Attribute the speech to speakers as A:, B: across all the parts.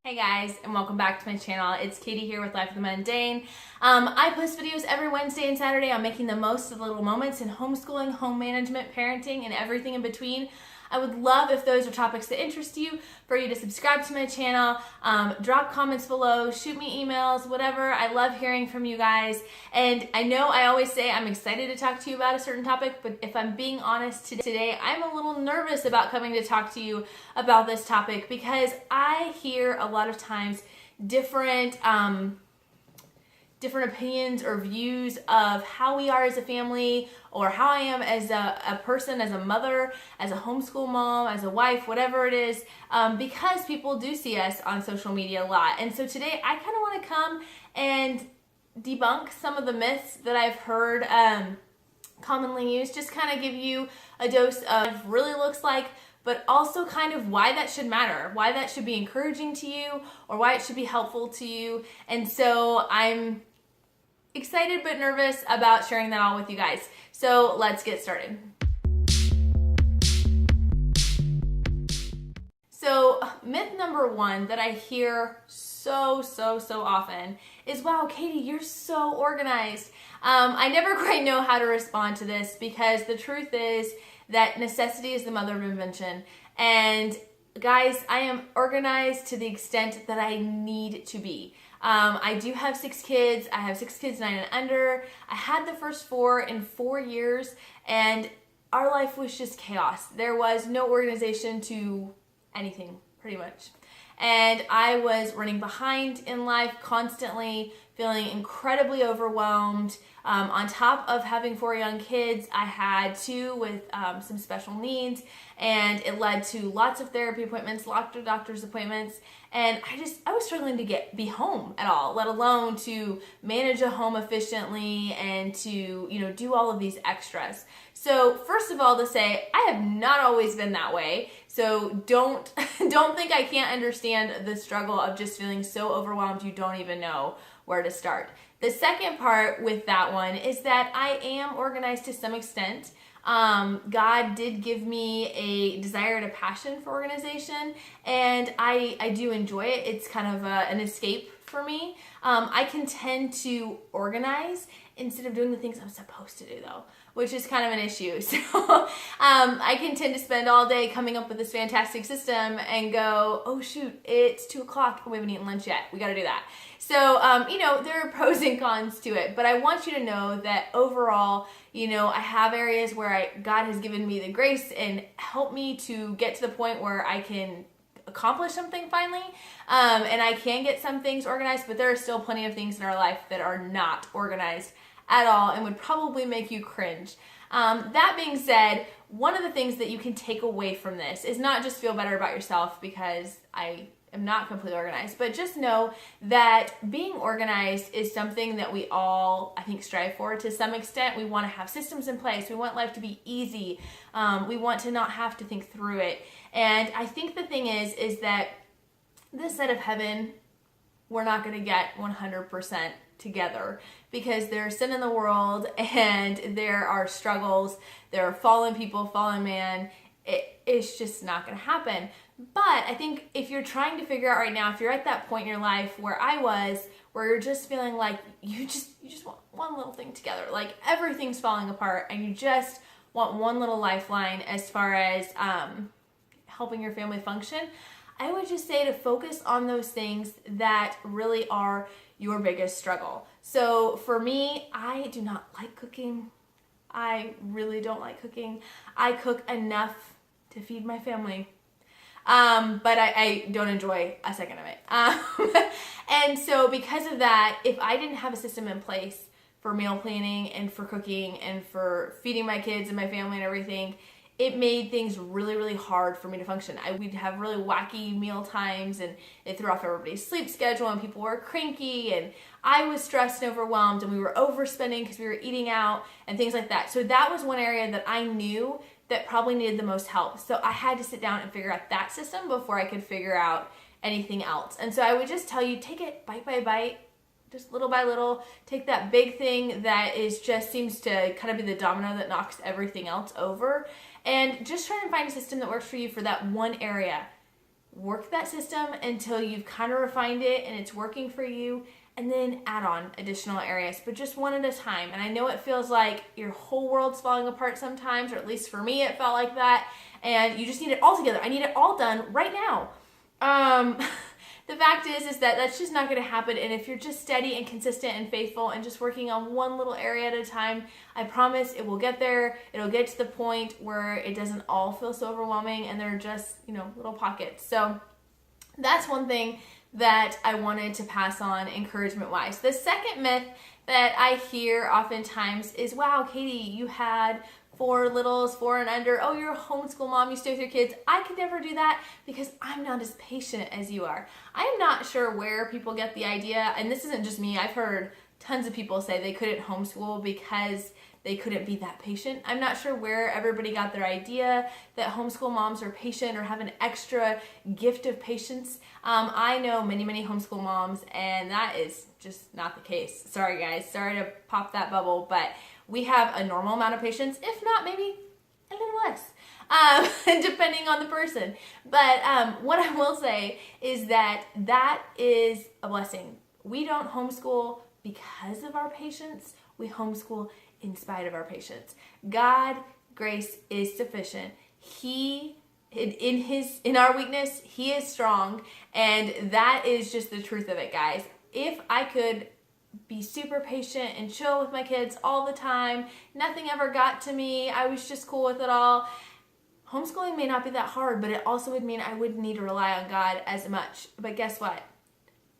A: Hey guys, and welcome back to my channel. It's Katie here with Life with the Mundane. I post videos every Wednesday and Saturday on making the most of the little moments in homeschooling, home management, parenting, and everything in between. I would love if those are topics that interest you, for you to subscribe to my channel, drop comments below, shoot me emails, whatever. I love hearing from you guys. And I know I always say I'm excited to talk to you about a certain topic, but if I'm being honest today, I'm a little nervous about coming to talk to you about this topic because I hear a lot of times different opinions or views of how we are as a family, or how I am as a person, as a mother, as a homeschool mom, as a wife, whatever it is, because people do see us on social media a lot. And so today I kind of want to come and debunk some of the myths that I've heard commonly used, just kind of give you a dose of what it really looks like, but also kind of why that should matter, why that should be encouraging to you, or why it should be helpful to you. And so I'm excited but nervous about sharing that all with you guys. So let's get started. So myth number one that I hear so often is, wow, Katie, you're so organized. I never quite know how to respond to this because the truth is that necessity is the mother of invention. And guys, I am organized to the extent that I need to be. I do have 6 kids. I have 6 kids 9 and under. I had the first 4 in 4 years, and our life was just chaos. There was no organization to anything, pretty much. And I was running behind in life, constantly feeling incredibly overwhelmed. On top of having 4 young kids, I had 2 with some special needs, and it led to lots of therapy appointments, lots of doctor's appointments, and I was struggling to be home at all, let alone to manage a home efficiently and to, do all of these extras. So first of all, to say, I have not always been that way. So don't think I can't understand the struggle of just feeling so overwhelmed you don't even know where to start. The second part with that one is that I am organized to some extent. God did give me a desire and a passion for organization, and I do enjoy it. It's kind of an escape for me. I can tend to organize instead of doing the things I'm supposed to do, though, which is kind of an issue. So I can tend to spend all day coming up with this fantastic system and go, oh shoot, it's 2 o'clock and we haven't eaten lunch yet. We got to do that. So, there are pros and cons to it, but I want you to know that overall, I have areas where God has given me the grace and helped me to get to the point where I can accomplish something finally, and I can get some things organized, but there are still plenty of things in our life that are not organized at all and would probably make you cringe. That being said, one of the things that you can take away from this is not just feel better about yourself because I am not completely organized, but just know that being organized is something that we all, I think, strive for to some extent. We want to have systems in place. We want life to be easy. We want to not have to think through it. And I think the thing is that this side of heaven, we're not going to get 100% together because there's sin in the world and there are struggles. There are fallen people, fallen man. It's just not going to happen. But I think if you're trying to figure out right now, if you're at that point in your life where I was, where you're just feeling like you just want one little thing together, like everything's falling apart and you just want one little lifeline as far as helping your family function, I would just say to focus on those things that really are your biggest struggle. So for me, I do not like cooking. I really don't like cooking. I cook enough to feed my family. But I don't enjoy a second of it. And so because of that, if I didn't have a system in place for meal planning and for cooking and for feeding my kids and my family and everything, it made things really hard for me to function. We'd have really wacky meal times and it threw off everybody's sleep schedule and people were cranky and I was stressed and overwhelmed and we were overspending because we were eating out and things like that. So that was one area that I knew that probably needed the most help. So I had to sit down and figure out that system before I could figure out anything else. And so I would just tell you, take it bite by bite, just little by little. Take that big thing that just seems to kind of be the domino that knocks everything else over, and just try and find a system that works for you for that one area. work that system until you've kind of refined it and it's working for you, and then add on additional areas, but just one at a time. And I know it feels like your whole world's falling apart sometimes, or at least for me, it felt like that. And you just need it all together. I need it all done right now. The fact is that that's just not going to happen. And if you're just steady and consistent and faithful and just working on one little area at a time, I promise it will get there. It'll get to the point where it doesn't all feel so overwhelming and they're just, little pockets. So that's one thing that I wanted to pass on encouragement-wise. The second myth that I hear oftentimes is, wow, Katie, you had 4 littles, 4 and under. Oh, you're a homeschool mom, you stay with your kids. I could never do that because I'm not as patient as you are. I am not sure where people get the idea, and this isn't just me. I've heard tons of people say they couldn't homeschool because they couldn't be that patient. I'm not sure where everybody got their idea that homeschool moms are patient or have an extra gift of patience. I know many, many homeschool moms, and that is just not the case. Sorry guys, sorry to pop that bubble, but we have a normal amount of patience, if not maybe a little less, depending on the person. But what I will say is that is a blessing. We don't homeschool because of our patience. We homeschool in spite of our patience. God's grace is sufficient. In our weakness, He is strong, and that is just the truth of it, guys. If I could be super patient and chill with my kids all the time, nothing ever got to me, I was just cool with it all, homeschooling may not be that hard, but it also would mean I wouldn't need to rely on God as much. But guess what?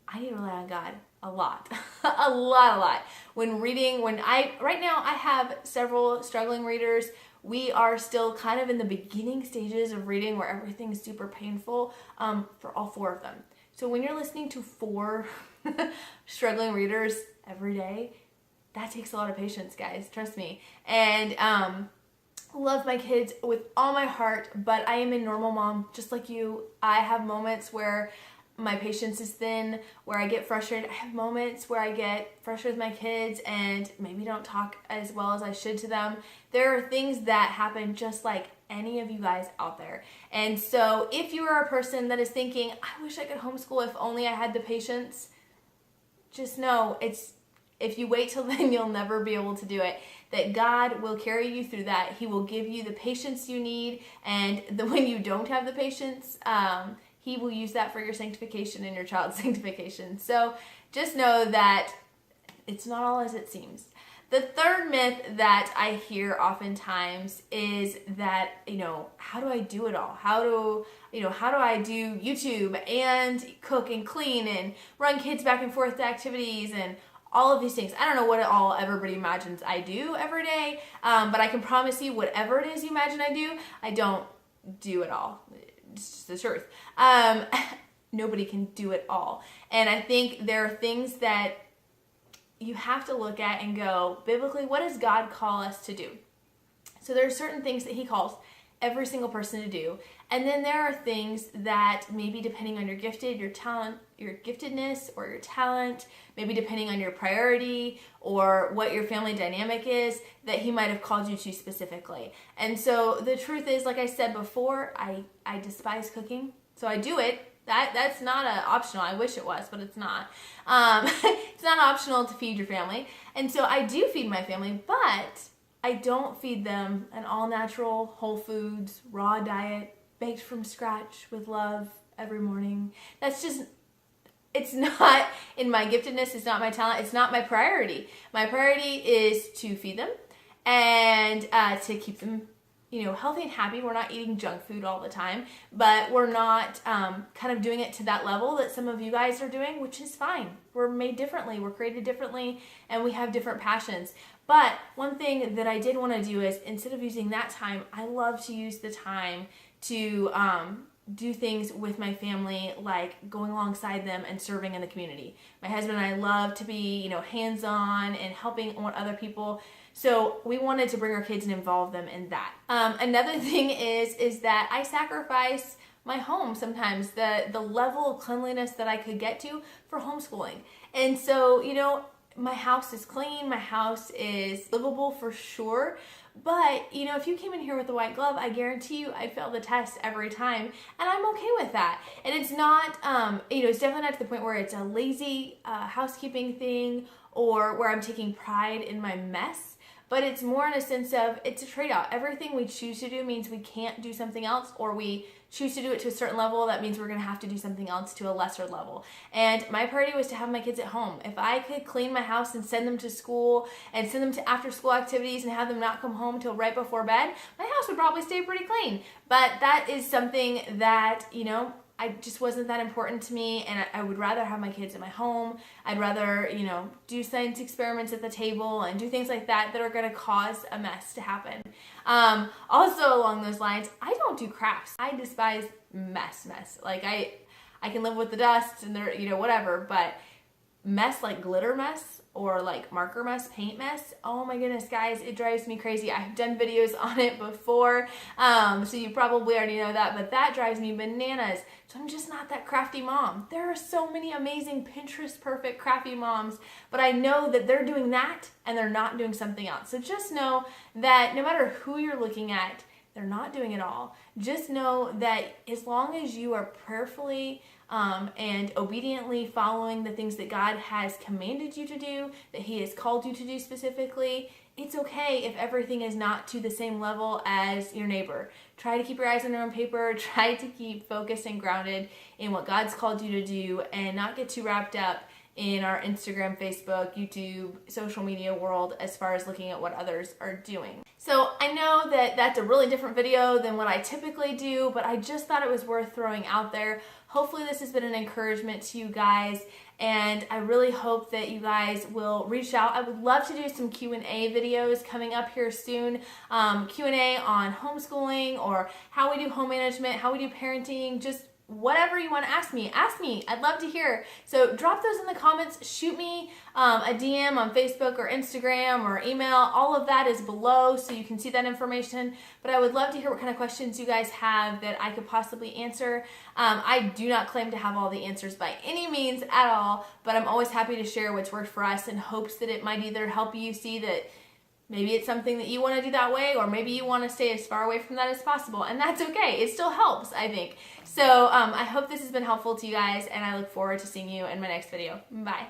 A: I need to rely on God a lot. a lot. Right now I have several struggling readers. We are still kind of in the beginning stages of reading where everything is super painful for all 4 of them. So when you're listening to 4 struggling readers every day, that takes a lot of patience, guys. Trust me. And love my kids with all my heart, but I am a normal mom, just like you. I have moments where my patience is thin, where I get frustrated. I have moments where I get frustrated with my kids and maybe don't talk as well as I should to them. There are things that happen just like any of you guys out there. And so if you are a person that is thinking, I wish I could homeschool if only I had the patience, just know if you wait till then, you'll never be able to do it. That God will carry you through that. He will give you the patience you need, and when you don't have the patience, He will use that for your sanctification and your child's sanctification. So just know that it's not all as it seems. The third myth that I hear oftentimes is that, how do I do it all? How do I do YouTube and cook and clean and run kids back and forth to activities and all of these things? I don't know what all everybody imagines I do every day, but I can promise you whatever it is you imagine I do, I don't do it all. It's just the truth. Nobody can do it all. And I think there are things that you have to look at and go, biblically, what does God call us to do? So there are certain things that He calls every single person to do. And then there are things that maybe depending on your talent, your giftedness or your talent, maybe depending on your priority or what your family dynamic is, that He might have called you to specifically. And so the truth is, like I said before, I despise cooking. So I do it. That's not optional. I wish it was, but it's not. It's not optional to feed your family. And so I do feed my family, but I don't feed them an all-natural, whole foods, raw diet, baked from scratch with love every morning. It's not in my giftedness. It's not my talent. It's not my priority. My priority is to feed them and to keep them healthy and happy. We're not eating junk food all the time, but we're not kind of doing it to that level that some of you guys are doing, which is fine. We're made differently, we're created differently, and we have different passions. But one thing that I did want to do is, instead of using that time, I love to use the time to do things with my family, like going alongside them and serving in the community. My husband and I love to be, hands-on and helping other people. So we wanted to bring our kids and involve them in that. Another thing is that I sacrifice my home sometimes, the level of cleanliness that I could get to for homeschooling. And so, my house is clean, my house is livable for sure, But, you know, if you came in here with a white glove, I guarantee you I'd fail the test every time, and I'm okay with that. And it's not, you know, it's definitely not to the point where it's a lazy housekeeping thing or where I'm taking pride in my mess. But it's more in a sense of, it's a trade-off. Everything we choose to do means we can't do something else, or we choose to do it to a certain level, that means we're gonna have to do something else to a lesser level. And my priority was to have my kids at home. If I could clean my house and send them to school and send them to after school activities and have them not come home till right before bed, my house would probably stay pretty clean. But that is something that, you know, I just wasn't that important to me, and I would rather have my kids in my home. I'd rather, you know, do science experiments at the table and do things like that that are going to cause a mess to happen. Also along those lines, I don't do crafts. I despise mess. Like I can live with the dust and there, you know, whatever, but mess like glitter mess or like marker mess, paint mess, oh my goodness, guys, it drives me crazy. I've done videos on it before, so you probably already know that, but that drives me bananas. So I'm just not that crafty mom. There are so many amazing Pinterest perfect crafty moms, but I know that they're doing that and they're not doing something else. So just know that no matter who you're looking at, they're not doing it all. Just know that as long as you are prayerfully and obediently following the things that God has commanded you to do, that He has called you to do specifically, it's okay if everything is not to the same level as your neighbor. Try to keep your eyes on your own paper. Try to keep focused and grounded in what God's called you to do and not get too wrapped up in our Instagram, Facebook, YouTube, social media world as far as looking at what others are doing. So I know that that's a really different video than what I typically do, but I just thought it was worth throwing out there. Hopefully this has been an encouragement to you guys, and I really hope that you guys will reach out. I would love to do some Q&A videos coming up here soon. Q&A on homeschooling or how we do home management, how we do parenting, just whatever you want to ask me. I'd love to hear. So drop those in the comments. Shoot me a DM on Facebook or Instagram or email. All of that is below so you can see that information. But I would love to hear what kind of questions you guys have that I could possibly answer. I do not claim to have all the answers by any means at all, but I'm always happy to share what's worked for us in hopes that it might either help you see that maybe it's something that you want to do that way, or maybe you want to stay as far away from that as possible, and that's okay. It still helps, I think. So I hope this has been helpful to you guys, and I look forward to seeing you in my next video. Bye.